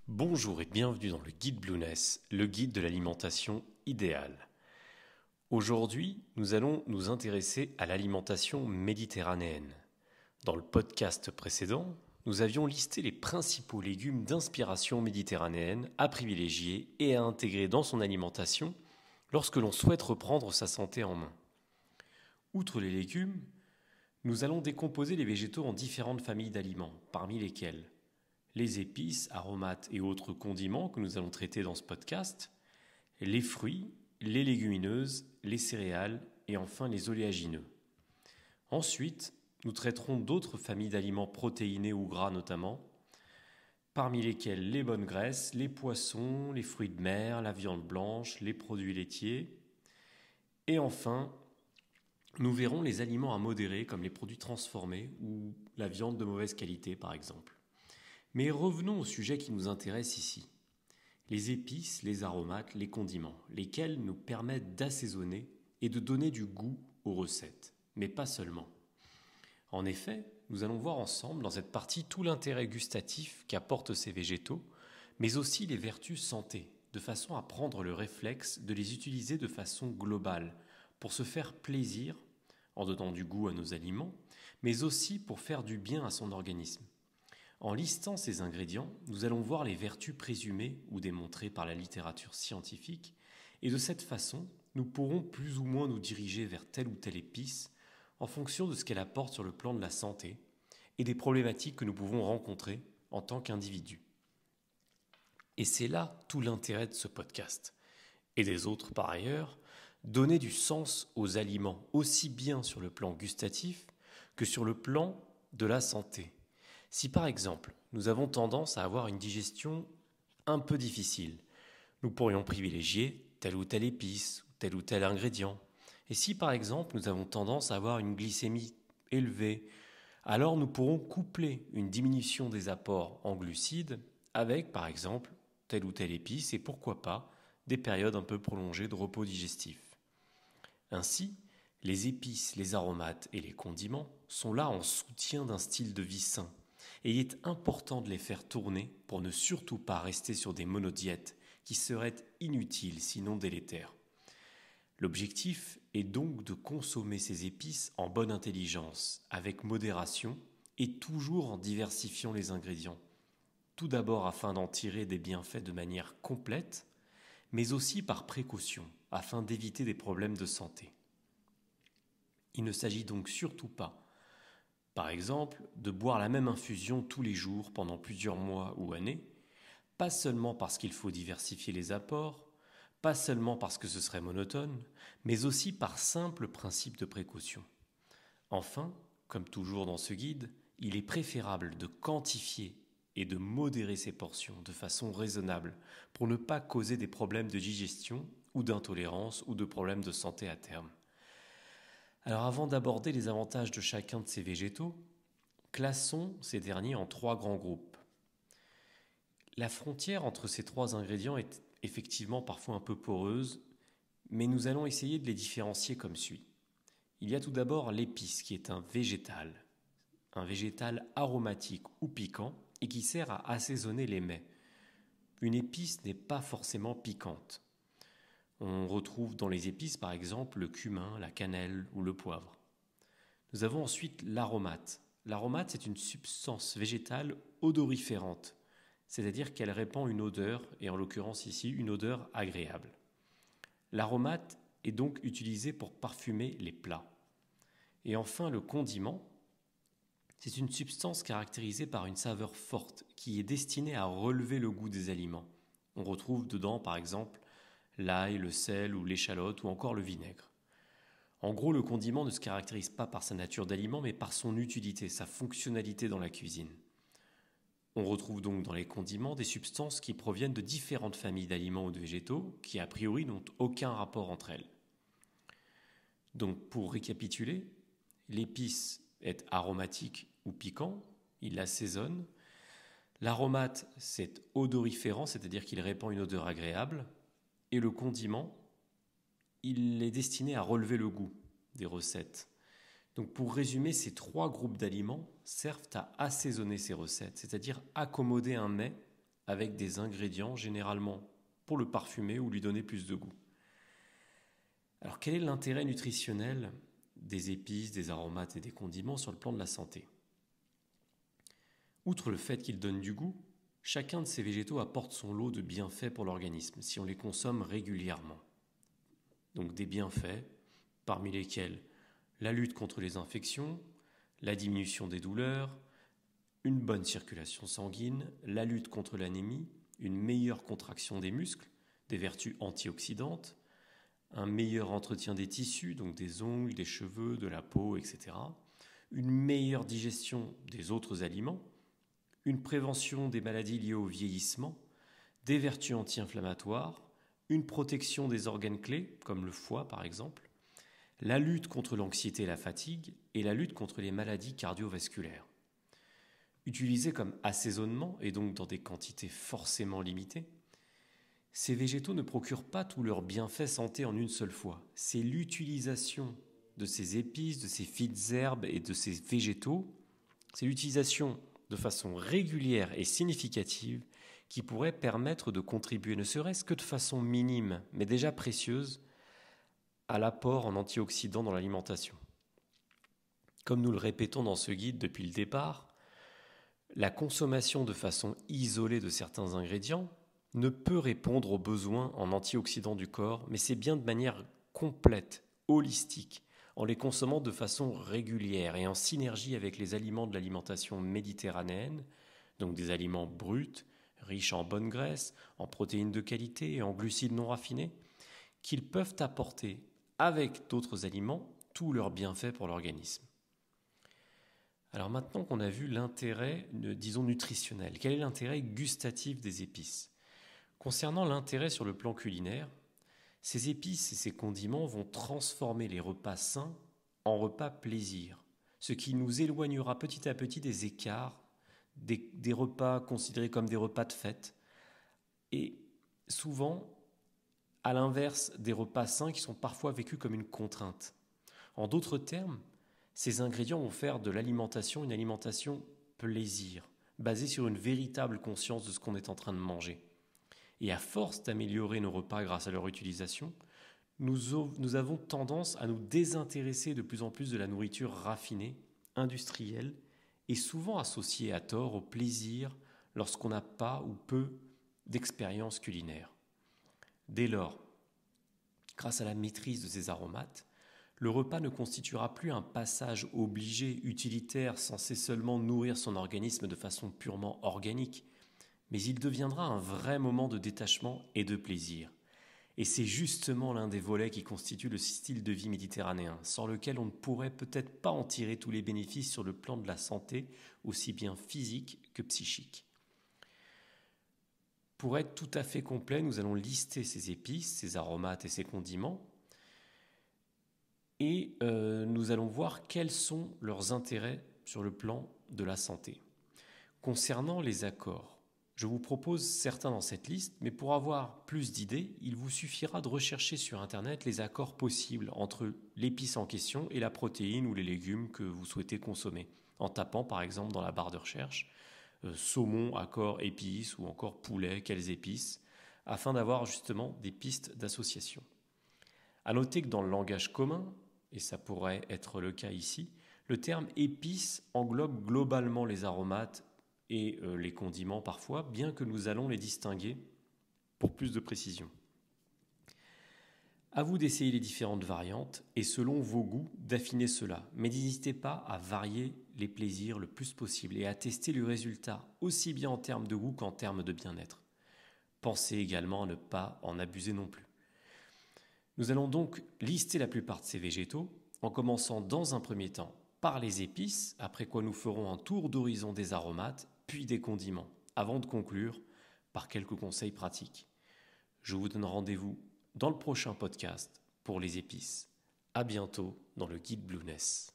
Bonjour et bienvenue dans le guide Blueness, le guide de l'alimentation idéale. Aujourd'hui, nous allons nous intéresser à l'alimentation méditerranéenne. Dans le podcast précédent, nous avions listé les principaux légumes d'inspiration méditerranéenne à privilégier et à intégrer dans son alimentation lorsque l'on souhaite reprendre sa santé en main. Outre les légumes, nous allons décomposer les végétaux en différentes familles d'aliments, parmi lesquels les épices, aromates et autres condiments que nous allons traiter dans ce podcast, les fruits, les légumineuses, les céréales et enfin les oléagineux. Ensuite, nous traiterons d'autres familles d'aliments protéinés ou gras notamment, parmi lesquels les bonnes graisses, les poissons, les fruits de mer, la viande blanche, les produits laitiers. Et enfin, nous verrons les aliments à modérer comme les produits transformés ou la viande de mauvaise qualité par exemple. Mais revenons au sujet qui nous intéresse ici. Les épices, les aromates, les condiments, lesquels nous permettent d'assaisonner et de donner du goût aux recettes, mais pas seulement. En effet, nous allons voir ensemble dans cette partie tout l'intérêt gustatif qu'apportent ces végétaux, mais aussi les vertus santé, de façon à prendre le réflexe de les utiliser de façon globale, pour se faire plaisir, en donnant du goût à nos aliments, mais aussi pour faire du bien à son organisme. En listant ces ingrédients, nous allons voir les vertus présumées ou démontrées par la littérature scientifique, et de cette façon, nous pourrons plus ou moins nous diriger vers telle ou telle épice en fonction de ce qu'elle apporte sur le plan de la santé et des problématiques que nous pouvons rencontrer en tant qu'individus. Et c'est là tout l'intérêt de ce podcast, et des autres par ailleurs, donner du sens aux aliments aussi bien sur le plan gustatif que sur le plan de la santé. Si par exemple, nous avons tendance à avoir une digestion un peu difficile, nous pourrions privilégier telle ou telle épice ou tel ingrédient. Et si par exemple, nous avons tendance à avoir une glycémie élevée, alors nous pourrons coupler une diminution des apports en glucides avec par exemple telle ou telle épice et pourquoi pas des périodes un peu prolongées de repos digestif. Ainsi, les épices, les aromates et les condiments sont là en soutien d'un style de vie sain. Et il est important de les faire tourner pour ne surtout pas rester sur des monodiètes qui seraient inutiles sinon délétères. L'objectif est donc de consommer ces épices en bonne intelligence, avec modération et toujours en diversifiant les ingrédients. Tout d'abord afin d'en tirer des bienfaits de manière complète, mais aussi par précaution, afin d'éviter des problèmes de santé. Il ne s'agit donc surtout pas, par exemple, de boire la même infusion tous les jours pendant plusieurs mois ou années, pas seulement parce qu'il faut diversifier les apports, pas seulement parce que ce serait monotone, mais aussi par simple principe de précaution. Enfin, comme toujours dans ce guide, il est préférable de quantifier et de modérer ses portions de façon raisonnable pour ne pas causer des problèmes de digestion ou d'intolérance ou de problèmes de santé à terme. Alors avant d'aborder les avantages de chacun de ces végétaux, classons ces derniers en trois grands groupes. La frontière entre ces trois ingrédients est effectivement parfois un peu poreuse, mais nous allons essayer de les différencier comme suit. Il y a tout d'abord l'épice qui est un végétal aromatique ou piquant et qui sert à assaisonner les mets. Une épice n'est pas forcément piquante. On retrouve dans les épices par exemple le cumin, la cannelle ou le poivre. Nous avons ensuite l'aromate. L'aromate, c'est une substance végétale odoriférante, c'est-à-dire qu'elle répand une odeur, et en l'occurrence ici une odeur agréable. L'aromate est donc utilisé pour parfumer les plats. Et enfin le condiment, c'est une substance caractérisée par une saveur forte qui est destinée à relever le goût des aliments. On retrouve dedans par exemple l'ail, le sel ou l'échalote ou encore le vinaigre. En gros, le condiment ne se caractérise pas par sa nature d'aliment, mais par son utilité, sa fonctionnalité dans la cuisine. On retrouve donc dans les condiments des substances qui proviennent de différentes familles d'aliments ou de végétaux qui a priori n'ont aucun rapport entre elles. Donc pour récapituler, l'épice est aromatique ou piquant, il assaisonne. L'aromate, c'est odoriférant, c'est-à-dire qu'il répand une odeur agréable. Et le condiment, il est destiné à relever le goût des recettes. Donc pour résumer, ces trois groupes d'aliments servent à assaisonner ces recettes, c'est-à-dire accommoder un mets avec des ingrédients généralement pour le parfumer ou lui donner plus de goût. Alors quel est l'intérêt nutritionnel des épices, des aromates et des condiments sur le plan de la santé ? Outre le fait qu'ils donnent du goût, chacun de ces végétaux apporte son lot de bienfaits pour l'organisme si on les consomme régulièrement. Donc des bienfaits, parmi lesquels la lutte contre les infections, la diminution des douleurs, une bonne circulation sanguine, la lutte contre l'anémie, une meilleure contraction des muscles, des vertus antioxydantes, un meilleur entretien des tissus, donc des ongles, des cheveux, de la peau, etc., une meilleure digestion des autres aliments, une prévention des maladies liées au vieillissement, des vertus anti-inflammatoires, une protection des organes clés, comme le foie par exemple, la lutte contre l'anxiété et la fatigue, et la lutte contre les maladies cardiovasculaires. Utilisés comme assaisonnement, et donc dans des quantités forcément limitées, ces végétaux ne procurent pas tous leurs bienfaits santé en une seule fois. C'est l'utilisation de ces épices, de ces fines herbes et de ces végétaux, c'est l'utilisation de façon régulière et significative qui pourrait permettre de contribuer, ne serait-ce que de façon minime, mais déjà précieuse, à l'apport en antioxydants dans l'alimentation. Comme nous le répétons dans ce guide depuis le départ, la consommation de façon isolée de certains ingrédients ne peut répondre aux besoins en antioxydants du corps, mais c'est bien de manière complète, holistique, en les consommant de façon régulière et en synergie avec les aliments de l'alimentation méditerranéenne, donc des aliments bruts, riches en bonnes graisses, en protéines de qualité et en glucides non raffinés, qu'ils peuvent apporter, avec d'autres aliments, tous leurs bienfaits pour l'organisme. Alors maintenant qu'on a vu l'intérêt, disons, nutritionnel, quel est l'intérêt gustatif des épices ? Concernant l'intérêt sur le plan culinaire, ces épices et ces condiments vont transformer les repas sains en repas plaisir, ce qui nous éloignera petit à petit des écarts, des repas considérés comme des repas de fête, et souvent, à l'inverse des repas sains qui sont parfois vécus comme une contrainte. En d'autres termes, ces ingrédients vont faire de l'alimentation une alimentation plaisir, basée sur une véritable conscience de ce qu'on est en train de manger. Et à force d'améliorer nos repas grâce à leur utilisation, nous avons tendance à nous désintéresser de plus en plus de la nourriture raffinée, industrielle, et souvent associée à tort au plaisir lorsqu'on n'a pas ou peu d'expérience culinaire. Dès lors, grâce à la maîtrise de ces aromates, le repas ne constituera plus un passage obligé, utilitaire, censé seulement nourrir son organisme de façon purement organique, mais il deviendra un vrai moment de détachement et de plaisir. Et c'est justement l'un des volets qui constitue le style de vie méditerranéen, sans lequel on ne pourrait peut-être pas en tirer tous les bénéfices sur le plan de la santé, aussi bien physique que psychique. Pour être tout à fait complet, nous allons lister ces épices, ces aromates et ces condiments, et nous allons voir quels sont leurs intérêts sur le plan de la santé. Concernant les accords, je vous propose certains dans cette liste, mais pour avoir plus d'idées, il vous suffira de rechercher sur Internet les accords possibles entre l'épice en question et la protéine ou les légumes que vous souhaitez consommer, en tapant par exemple dans la barre de recherche saumon, accord, épices ou encore poulet, quelles épices, afin d'avoir justement des pistes d'association. À noter que dans le langage commun, et ça pourrait être le cas ici, le terme épice englobe globalement les aromates et les condiments parfois, bien que nous allons les distinguer pour plus de précision. À vous d'essayer les différentes variantes et selon vos goûts d'affiner cela, mais n'hésitez pas à varier les plaisirs le plus possible et à tester le résultat aussi bien en termes de goût qu'en termes de bien-être. Pensez également à ne pas en abuser non plus. Nous allons donc lister la plupart de ces végétaux en commençant dans un premier temps par les épices, après quoi nous ferons un tour d'horizon des aromates, puis des condiments, avant de conclure par quelques conseils pratiques. Je vous donne rendez-vous dans le prochain podcast pour les épices. À bientôt dans le guide Blueness.